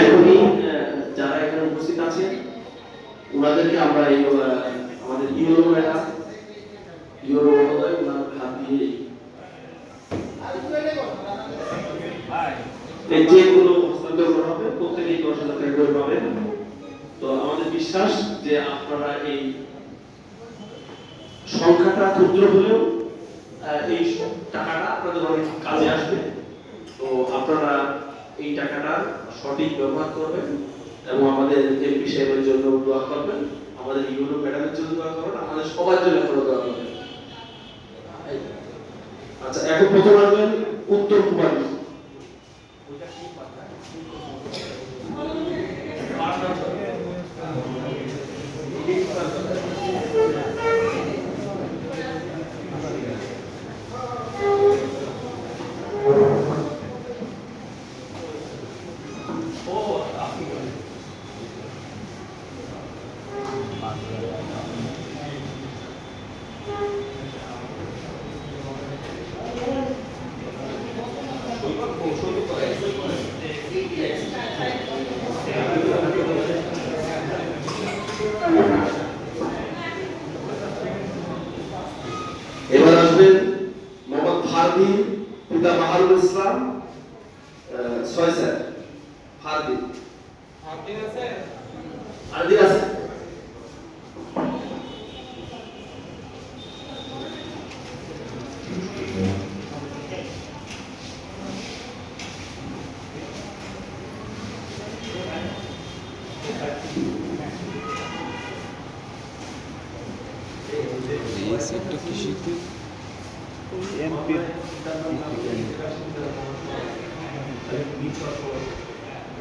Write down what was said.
এখনই যারা এখানে উপস্থিত আছেন ওনাদেরকে আমরা এই আমাদের ইউরো ম্যাডাম ইউরো মহোদয় ওনার হাত দিয়ে এই যেগুলো হস্তান্তর করা হবে প্রত্যেকেই 10,000 টাকা করে পাবেন। তো আমাদের বিশ্বাস যে আপনারা এই সংখ্যাটা ক্ষুদ্র হলেও এই টাকাটা আপনাদের অনেক কাজে আসবে। তো আপনারা এই টাকাটা সঠিক ব্যবহার করবেন এবং আমাদের এমপি সাহেবের জন্য দোয়া করবেন, আমাদের ইউরো ম্যাডামের জন্য দোয়া করবেন, আমাদের সবার জন্য দোয়া করবেন। আচ্ছা, এখন প্রথম আসবেন উত্তর কুমার। এবার আসবেন মোহাম্মদ ফারদি পিতা মাহারুল ইসলাম 6 স্যার। ফারদি আছে ফারদি আছে এই সেটটা কৃষিতে এমপি